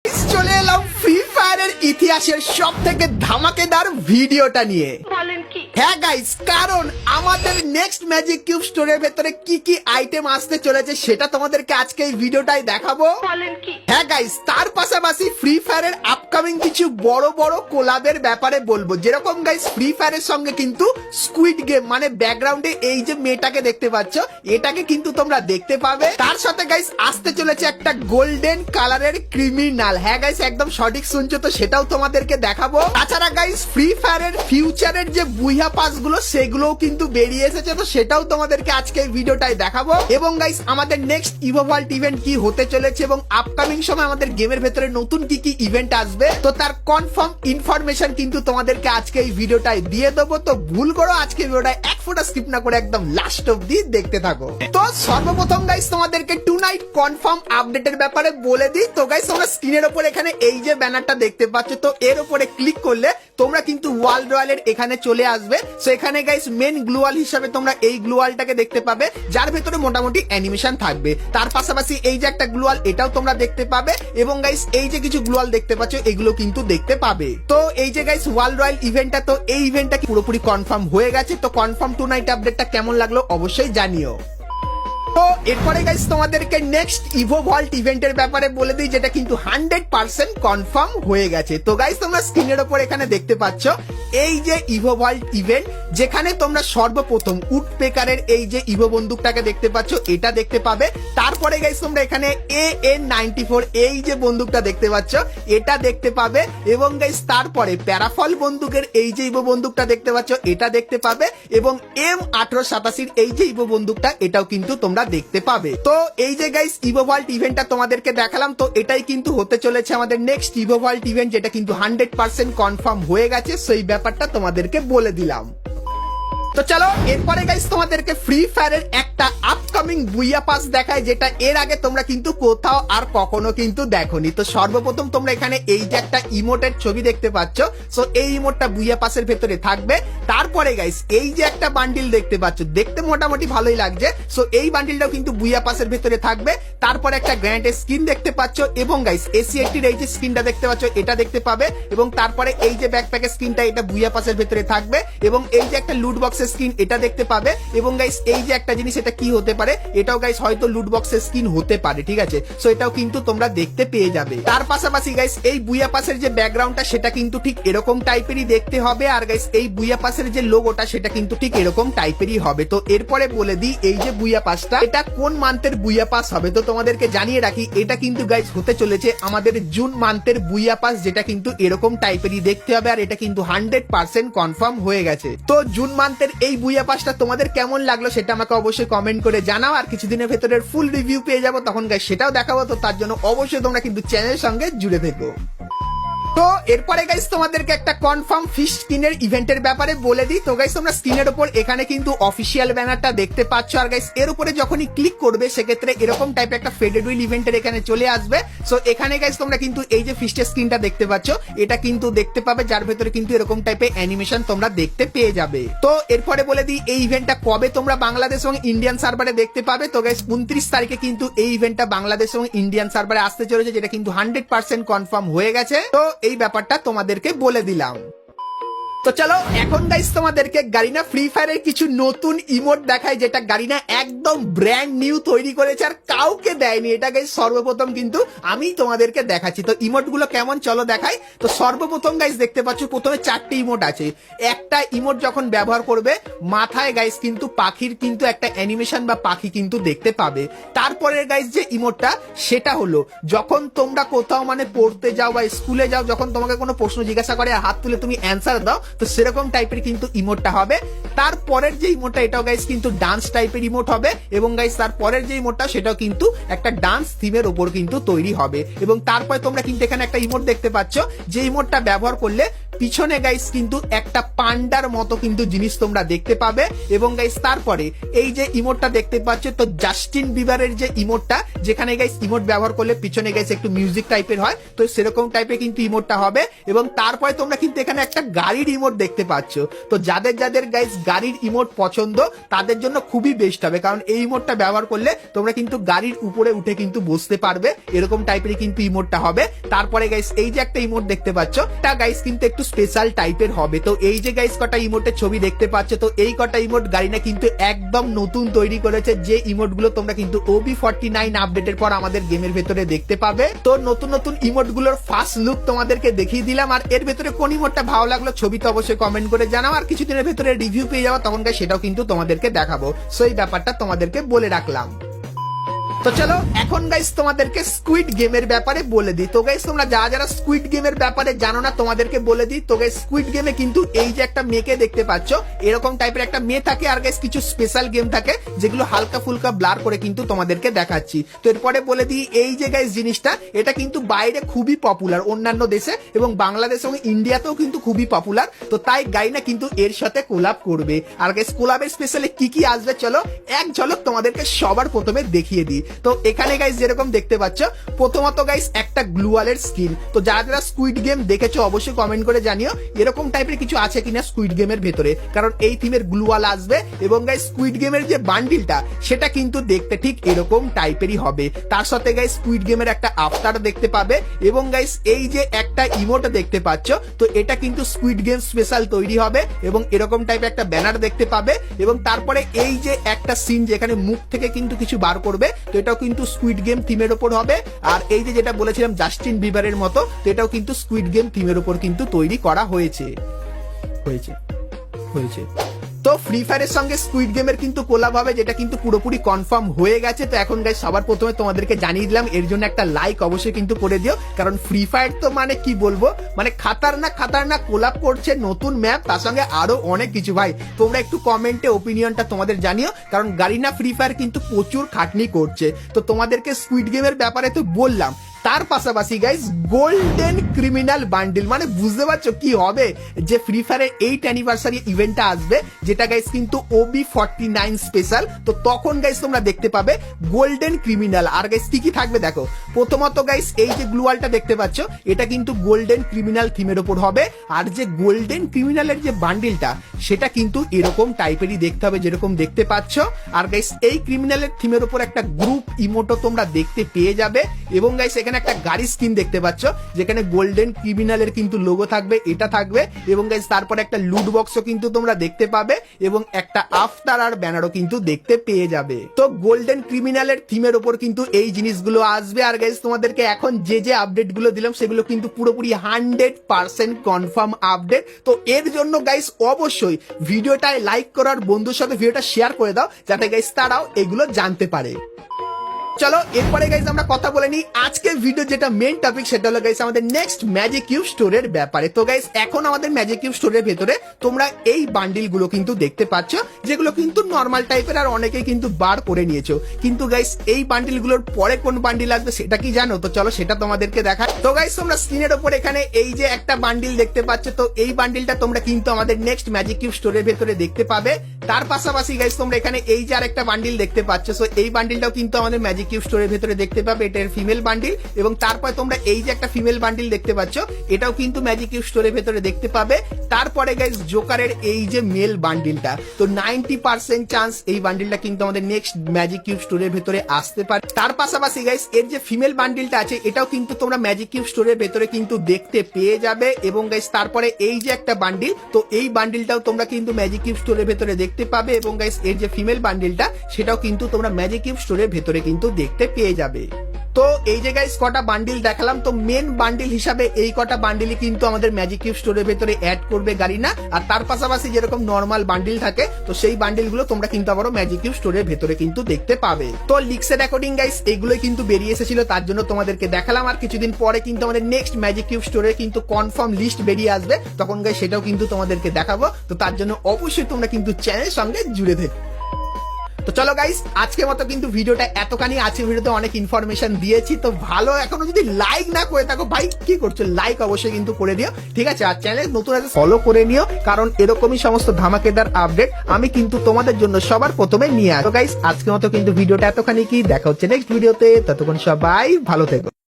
চলে এলাম ফ্রি ফায়ারের ইতিহাসের সব থেকে ধামাকেদার ভিডিওটা নিয়ে। হ্যাঁ গাইস, কারণ আমাদের নেক্সট ম্যাজিক কিউব স্টোরের ভেতরে কি কি আইটেম আসতে চলেছে সেটা তোমাদেরকে আজকে এই ভিডিওটাই দেখাবো। হ্যাঁ গাইস, তার পাশাপাশি ফ্রি ফায়ারের আপকামিং কিছু বড় বড় কোলাবের ব্যাপারে বলবো। যেরকম গাইস, ফ্রি ফায়ারের সঙ্গে কিন্তু স্কুইড গেম মানে ব্যাকগ্রাউন্ডে এই যে মেয়েটাকে দেখতে পাচ্ছ, এটাকে কিন্তু তোমরা দেখতে পাবে। তার সাথে গাইস আসতে চলেছে একটা গোল্ডেন কালারের ক্রিমিনাল। হ্যাঁ গাইস, একদম সঠিক শুনছো, তো সেটাও তোমাদেরকে দেখাবো। তাছাড়া গাইস, ফ্রি ফায়ারের ফিউচারের যে বুইয়া পাস গুলো সেগুলোও কিন্তু বেরিয়ে এসেছে, তো সেটাও তোমাদেরকে আজকে এই ভিডিওটাই দেখাবো। এবং গাইস, আমাদের নেক্সট ইভো ভল্ট ইভেন্ট কি হতে চলেছে এবং আপকামিং সময় আমাদের গেমের ভেতরে নতুন কি কি ইভেন্ট আসবে, তো তার কনফার্ম ইনফরমেশন কিন্তু তোমাদেরকে আজকে এই ভিডিওটাই দিয়ে দেবো। তো ভুল করো আজকে ভিডিওটা এক ফোঁটা স্কিপ না করে একদম লাস্ট অবধি দেখতে থাকো। তো সর্বপ্রথম গাইস তোমাদেরকে টু নাইট কনফার্ম আপডেটের ব্যাপারে বলে দিই। তো গাইস, তোমরা স্ক্রিনের উপর এখানে এই যে ব্যানারটা দেখতে পাচ্ছ, তো এর উপরে ক্লিক করলে তোমরা কিন্তু ওয়াল রয়্যালের এখানে চলে আসবে। সো এখানে গাইস মেন গ্লুয়াল হিসাবে তোমরা এই গ্লুয়ালটাকে দেখতে পাবে, যার ভেতরে মোটামুটি অ্যানিমেশন থাকবে। তার পাশাপাশি এই যে একটা গ্লুয়াল, এটাও তোমরা দেখতে পাবে। এবং গাইস এই যে কিছু গ্লুয়াল দেখতে পাচ্ছ, এগুলো কিন্তু দেখতে পাবে। তো এই যে গাইস ওয়াল রয়্যাল ইভেন্টটা, তো এই ইভেন্টটা পুরোপুরি কনফার্ম হয়ে গেছে। তো কনফার্ম টু নাইট আপডেটটা কেমন লাগলো অবশ্যই জানিও। তো এরপরে গাইস তোমাদেরকে নেক্সট ইভো ভল্ট ইভেন্টের ব্যাপারে বলে দিই, যেটা কিন্তু 100% কনফার্ম হয়ে গেছে। তো গাইস, তোমরা স্ক্রিনের উপর এখানে দেখতে পাচ্ছ এই যে ইভো ভল্ট ইভেন্ট, যেখানে তোমরা সর্বপ্রথম উড পেকারের এই যে ইভো বন্দুকটাকে দেখতে পাচ্ছ, এটা দেখতে পাবে। তারপরে গাইস তোমরা এখানে AN94 এই যে বন্দুকটা দেখতে পাচ্ছ, এটা দেখতে পাবে। এবং গাইস তারপরে প্যারাফল বন্দুকের এই যে ইভো বন্দুকটা দেখতে পাচ্ছ, এটা দেখতে পাবে। এবং M1887 এই যে ইভো বন্দুকটা, এটাও কিন্তু তোমরা দেখতে পাবে। তো এই যে গাইস ইভো ভল্ট ইভেন্টটা তোমাদেরকে দেখালাম, তো এটাই কিন্তু হতে চলেছে আমাদের নেক্সট ইভো ভল্ট ইভেন্ট, যেটা কিন্তু 100% কনফার্ম হয়ে গেছে। সেই ব্যাপারটা তোমাদেরকে বলে দিলাম। তো চলো এরপরে গাইস তোমাদেরকে ফ্রি ফায়ারের একটা আপকামিং বুইয়া পাস দেখায়, যেটা এর আগে তোমরা কিন্তু কোথাও আর কখনো কিন্তু দেখোনি। তো সর্বপ্রথম তোমরা এখানে এই যে একটা ইমোটের ছবি দেখতে পাচ্ছ, সো এই ইমোটটা বুইয়া পাসের ভেতরে থাকবে। তারপরে গাইস এই যে একটা বান্ডিল দেখতে পাচ্ছ, দেখতে মোটামুটি ভালোই লাগছে, সো এই বান্ডিলটাও কিন্তু বুইয়া পাসের ভেতরে থাকবে। তারপরে একটা গ্র্যান্ডের স্কিন দেখতে পাচ্ছ, এবং গাইস AC80 এই যে স্কিনটা দেখতে পাচ্ছ, এটা দেখতে পাবে। এবং তারপরে এই যে ব্যাকপ্যাকের স্কিনটা, এটা বুইয়া পাসের ভেতরে থাকবে। এবং এই যে একটা লুট বক্স স্কিন, এটা দেখতে পাবে। এবং গাইস এই যে একটা জিনিস, এটা কি হতে পারে, এটাও গাইস হয়তো লুট বক্সের স্কিন হতে পারে, ঠিক আছে। সো এটাও কিন্তু তোমরা দেখতে পেয়ে যাবে। তার পাশাপাশি গাইস এই বুইয়া পাসের যে ব্যাকগ্রাউন্ডটা, সেটা কিন্তু ঠিক এরকম টাইপেরই দেখতে হবে। আর গাইস এই বুইয়া পাসের যে লোগোটা, সেটা কিন্তু ঠিক এরকম টাইপেরই হবে। তো এরপরে বলে দিই এই যে বুইয়া পাসটা, এটা কোন মান্থের বুইয়া পাস হবে, তো তোমাদেরকে জানিয়ে রাখি, এটা কিন্তু গাইস হতে চলেছে আমাদের জুন মান্থের বুইয়া পাস, যেটা কিন্তু এরকম টাইপেরই দেখতে হবে। আর এটা কিন্তু 100% কনফার্ম হয়ে গেছে। তো জুন মান্থের এই বুইয়া পাসটা তোমাদের কেমন লাগলো সেটা আমাকে অবশ্যই কমেন্ট করে জানাও। আর কিছুদিনের ভেতরে ফুল রিভিউ পেয়ে যাবো, তখন গাইস সেটাও দেখাবো। তো তার জন্য অবশ্যই তোমরা কিন্তু চ্যানেলের সঙ্গে জুড়ে থেকো। তো এরপরে গাইস তোমাদেরকে একটা কনফার্ম ফিশ স্কিনের ইভেন্টের ব্যাপারে বলে দিই। তো গাইস তোমরা স্ক্রিনের উপর এখানে কিন্তু অফিসিয়াল ব্যানারটা দেখতে পাচ্ছ। আর গাইস এর উপরে যখনই ক্লিক করবে, সেক্ষেত্রে এরকম টাইপের একটা ফেডেড উইল ইভেন্টের এখানে চলে আসবে। সো এখানে গাইস তোমরা কিন্তু এই যে ফিস্টের স্ক্রিনটা দেখতে পাচ্ছ, এটা কিন্তু দেখতে পাবে, যার ভেতরে কিন্তু এরকম টাইপের অ্যানিমেশন তোমরা দেখতে পেয়ে যাবে। তো এরপরে বলে দিই এই ইভেন্টটা কবে তোমরা বাংলাদেশ এবং ইন্ডিয়ান সার্ভারে দেখতে পাবে। তো গাইস 29 তারিখে কিন্তু এই ইভেন্টটা বাংলাদেশ এবং ইন্ডিয়ান সার্ভারে আসতে চলেছে, যেটা কিন্তু 100% কনফার্ম হয়ে গেছে। তো এই ব্যাপারটা তোমাদেরকে বলে দিলাম। তো চলো এখন গাইস তোমাদেরকে গারিনা ফ্রি ফায়ারের কিছু নতুন ইমোট দেখায়, যেটা গারিনা একদম ব্র্যান্ড নিউ তৈরি করেছে আর কাউকে দেয়নি। এটা গাইস সর্বপ্রথম কিন্তু আমি তোমাদেরকে দেখাচ্ছি। তো ইমোট গুলো কেমন চলো দেখাই। তো সর্বপ্রথম গাইস দেখতে পাচ্ছ প্রথমে 4টি ইমোট আছে। একটা ইমোট যখন ব্যবহার করবে, মাথায় গাইস কিন্তু পাখির কিন্তু একটা অ্যানিমেশন বা পাখি কিন্তু দেখতে পাবে। তারপরে গাইস যে ইমোটটা, সেটা হলো যখন তোমরা কোথাও মানে পড়তে যাও বা স্কুলে যাও, যখন তোমাকে কোনো প্রশ্ন জিজ্ঞাসা করে হাত তুলে তুমি অ্যান্সার দাও, তো সেরকম টাইপের কিন্তু ইমোটটা হবে। তারপরের যে ইমোটটা, এটাও গাইস কিন্তু ডান্স টাইপের ইমোট হবে। এবং গাইস তারপরের যে ইমোটটা, সেটাও কিন্তু একটা ডান্স থিমের উপর কিন্তু তৈরি হবে। এবং তারপরে তোমরা কিন্তু এখানে একটা ইমোট দেখতে পাচ্ছ, যে ইমোটটা ব্যবহার করলে পিছনে গাইস কিন্তু একটা পান্ডার মতো কিন্তু জিনিস তোমরা দেখতে পাবে এবং গাইস তারপরে এই যে ইমোটটা দেখতে পাচ্ছ, তো জাস্টিন বিবারের যে ইমোটটা, যেখানে গাইস ইমোট ব্যবহার করলে পিছনে গাইস একটু মিউজিক টাইপের হয়, তো সেরকম টাইপের কিন্তু ইমোটটা হবে। এবং তারপরে তোমরা কিন্তু এখানে একটা গাড়ির ইমোট দেখতে পাচ্ছ। তো যাদের যাদের গাইস গাড়ির ইমোট পছন্দ তাদের জন্য খুবই বেস্ট হবে, কারণ এই ইমোটটা ব্যবহার করলে তোমরা কিন্তু গাড়ির উপরে উঠে কিন্তু বসতে পারবে, এরকম টাইপের কিন্তু ইমোটটা হবে। তারপরে গাইস এই যে একটা ইমোট দেখতে পাচ্ছ, এটা গাইস কিন্তু একটু স্পেশাল টাইপের হবে। তো এই যে গাইস কটা ইমোটের ছবি দেখতে পাচ্ছ, তো এই কটা ইমোট গারিনা কিন্তু একদম নতুন তৈরি করেছে, যে ইমোট গুলো তোমরা কিন্তু OB49 আপডেটের পর আমাদের গেমের ভেতরে দেখতে পাবে। তো নতুন নতুন ইমোট গুলোর ফার্স্ট লুক তোমাদেরকে দেখিয়ে দিলাম। আর এর ভেতরে কোন ইমোটটা ভালো লাগলো ছবি তো অবশ্যই কমেন্ট করে জানাও, আর কিছুদিনের ভেতরে রিভিউ পেয়ে যাবো, তখন গাইস সেটাও কিন্তু তোমাদেরকে দেখাবো। সো এই ব্যাপারটা তোমাদেরকে বলে রাখলাম। তো চলো এখন গাইস তোমাদেরকে স্কুইড গেমের ব্যাপারে বলে দিই। তো গাইস তোমরা যারা স্কুইড গেমের ব্যাপারে জানো না তোমাদেরকে বলে দিই। তো গাইস স্কুইড গেমে কিন্তু এই যে একটা মেয়েকে দেখতে পাচ্ছ, এরকম টাইপের একটা মেয়ে থাকে, আর গাইস কিছু স্পেশাল গেম থাকে যেগুলো হালকা ফুলকা ব্লার করে কিন্তু তোমাদেরকে দেখাচ্ছি। তো এরপরে বলে দিই এই যে গাইস জিনিসটা, এটা কিন্তু বাইরে খুবই পপুলার, অন্যান্য দেশে এবং বাংলাদেশ এবং ইন্ডিয়াতেও কিন্তু খুবই পপুলার। তো তাই গাইনা কিন্তু এর সাথে কোলাব করবে। আর গাইস কোলাবের স্পেশালি কি কি আসবে চলো এক ঝলক তোমাদেরকে সবার প্রথমে দেখিয়ে দিই। তো এখানে গাইস যেরকম দেখতে পাচ্ছ, প্রথমত গাইস একটা গ্লুয়ালের স্কিন। তো যারা স্কুইড গেম দেখেছো অবশ্যই কমেন্ট করে জানিও এরকম টাইপের কিছু আছে কিনা স্কুইড গেমের ভেতরে, কারণ এই থিমের গ্লুয়াল আসবে। এবং গাইস স্কুইড গেমের যে বান্ডিলটা সেটা কিন্তু দেখতে ঠিক এরকম টাইপেরই হবে। তার সাথে গাইস স্কুইড গেমের একটা আফটার দেখতে পাবে এবং গাইস এই যে একটা ইমোট দেখতে পাচ্ছ, তো এটা কিন্তু স্কুইড গেম স্পেশাল তৈরি হবে এবং এরকম টাইপের একটা ব্যানার দেখতে পাবে। এবং তারপরে এই যে একটা সিন যেখানে মুখ থেকে কিন্তু কিছু বার করবে, তো এটাও কিন্তু স্কুইড গেম থিমের উপর হবে। আর এই যে যেটা বলেছিলাম জাস্টিন বিবারের মতো, তো এটাও কিন্তু স্কুইড গেম থিমের উপর কিন্তু তৈরি করা হয়েছে। তো ফ্রি ফায়ারের সঙ্গে স্কুইড গেমের কিন্তু কোলাব হবে, যেটা কিন্তু পুরোপুরি কনফার্ম হয়ে গেছে। তো এখন গাইস সবার প্রথমে তোমাদেরকে জানিয়ে দিলাম, এর জন্য একটা লাইক অবশ্যই কিন্তু করে দিও, কারণ ফ্রি ফায়ার তো মানে কি বলবো, মানে খাতারনাক কোলাব করছে, নতুন ম্যাপ, তার সঙ্গে আরো অনেক কিছু। ভাই তোমরা একটু কমেন্টে ওপিনিয়নটা তোমাদের জানিও, কারণ গারিনা ফ্রি ফায়ার কিন্তু প্রচুর খাটনি করছে। তো তোমাদেরকে স্কুইড গেমের ব্যাপারে তো বললাম, তার পাশাপাশি গাইস গোল্ডেন ক্রিমিনাল বান্ডিল, মানে বুঝতে পারছো কি হবে, যে ফ্রি ফায়ারের 8 অ্যানিভার্সারি ইভেন্টটা আসবে, যেটা গাইস কিন্তু OB49 স্পেশাল। তো তখন গাইস তোমরা দেখতে পাবে গোল্ডেন ক্রিমিনাল। আর গাইস কি কি থাকবে দেখো, প্রথমত গাইস এই যে গ্লুয়ালটা দেখতে পাচ্ছ, এটা কিন্তু গোল্ডেন ক্রিমিনাল থিমের উপর হবে। আর যে গোল্ডেন ক্রিমিনালের যে বান্ডিলটা সেটা কিন্তু এরকম টাইপেরই দেখতে হবে যেরকম দেখতে পাচ্ছ। আর গাইস এই ক্রিমিনালের থিমের উপর একটা গ্রুপ ইমোটো তোমরা দেখতে পেয়ে যাবে। এবং গাইস এখানে একটা গাড়ি স্কিন দেখতে পাচ্ছ, যেখানে গোল্ডেন ক্রিমিনালের কিন্তু লোগো থাকবে, এটা থাকবে। এবং গাইস তারপরে একটা লুট বক্সও কিন্তু তোমরা দেখতে পাবে এবং একটা আফটার আর ব্যানারও কিন্তু দেখতে পেয়ে যাবে। তো গোল্ডেন ক্রিমিনালের থিমের উপর কিন্তু এই জিনিসগুলো আসবে। আর গাইস তোমাদেরকে এখন যে আপডেট গুলো দিলাম সেগুলো কিন্তু পুরোপুরি 100% কনফার্ম আপডেট। তো এর জন্য গাইস অবশ্যই ভিডিওটায় লাইক করার বন্ধুর সাথে ভিডিওটা শেয়ার করে দাও, যাতে গাইস তারাও এগুলো জানতে পারে। চলো এরপরে গাইস আমরা কথা বলে নিই আজকের ভিডিও যেটা মেইন টপিক, সেটা হলো গাইস আমাদের নেক্সট ম্যাজিক কিউব স্টোরের ব্যাপারে। তো গাইস এখন আমাদের ম্যাজিক কিউব স্টোরের ভেতরে তোমরা এই বান্ডিল গুলো কিন্তু দেখতে পাচ্ছ, যেগুলো কিন্তু নর্মাল টাইপের, আর অনেকেই কিন্তু বার করে নিয়েছো। কিন্তু গাইস এই বান্ডিল গুলোর পরে কোন বান্ডিল আসবে সেটা কি জানো? তো চলো সেটা তোমাদেরকে দেখাই। তো গাইস তোমরা স্ক্রিনের উপর এখানে এই যে একটা বান্ডিল দেখতে পাচ্ছ, তো এই বান্ডিলটা তোমরা কিন্তু আমাদের নেক্সট ম্যাজিক কিউব স্টোরের ভেতরে দেখতে পাবে। তার পাশাপাশি গাইস তোমরা এখানে এই যে আরেকটা বান্ডিল দেখতে পাচ্ছ, সো এই বান্ডিলটাও কিন্তু আমাদের ম্যাজিক কিউব স্টোরের ভেতরে দেখতে পাবে, এটার ফিমেল বান্ডিল। এবং তারপরে তোমরা এই যে একটা ফিমেল বান্ডিল দেখতে পাচ্ছ, এটাও কিন্তু ম্যাজিক কিউব স্টোরের ভেতরে দেখতে পাবে। তারপরে গাইস জোকারের এই যে মেল বান্ডিলটা, তো 90% চান্স এই বান্ডিলটা কিন্তু আমাদের নেক্সট ম্যাজিক কিউব স্টোরের ভেতরে আসতে পারে। তার পাশাপাশি গাইস এর যে ফিমেল বান্ডিলটা আছে, এটাও কিন্তু তোমরা ম্যাজিক কিউব স্টোরের ভেতরে কিন্তু দেখতে পেয়ে যাবে। এবং গাইস তারপরে এই যে একটা বান্ডিল, তো এই বান্ডিলটাও তোমরা কিন্তু ম্যাজিক কিউব স্টোরের ভেতরে দেখতে পাবে। এবং গাইস এর যে ফিমেল বান্ডিলটা, সেটাও কিন্তু তোমরা ম্যাজিক কিউব স্টোরের ভেতরে কিন্তু দেখতে পেয়ে যাবে। তো এই যে গাইস কটা বান্ডিল দেখালাম, তো মেন বান্ডিল হিসাবে এই কটা বান্ডিলই কিন্তু আমাদের ম্যাজিক কিউব স্টোরের ভেতরে অ্যাড করবে গারিনা। আর তার পাশাপাশি যেরকম নর্মাল বান্ডিল থাকে, তো সেই বান্ডিল গুলো তোমরা কিন্তু আবারও ম্যাজিক কিউব স্টোরের ভেতরে কিন্তু দেখতে পাবে। তো লিক্সের অ্যাকর্ডিং গাইস এগুলোই কিন্তু বেরিয়ে এসেছিল, তার জন্য তোমাদেরকে দেখালাম। আর কিছুদিন পরে কিন্তু আমাদের নেক্সট ম্যাজিক কিউব স্টোরে কিন্তু কনফার্ম লিস্ট বেরিয়ে আসবে, তখন গাইস সেটাও কিন্তু তোমাদেরকে দেখাবো। তো তার জন্য অবশ্যই তোমরা কিন্তু চ্যানেলের সঙ্গে জুড়ে থাকো। তো তো চলো গাইস, আজকের মতো কিন্তু ভিডিওটা এতখানি আছে। ভিডিওতে অনেক ইনফরমেশন দিয়েছি, তো ভালো এখনো যদি লাইক না করে থাকো ভাই কি করছো, লাইক অবশ্যই কিন্তু করে দিও, ঠিক আছে। আর চ্যানেল নতুন আছে ফলো করে নিও, কারণ এরকমই সমস্ত ধামাকেদার আপডেট আমি কিন্তু তোমাদের জন্য সবার প্রথমে নিয়ে আসবো। গাইস আজকের মতো কিন্তু ভিডিওটা এতখানি কি, দেখা হচ্ছে নেক্সট ভিডিওতে, ততক্ষণ সবাই ভালো থেকো।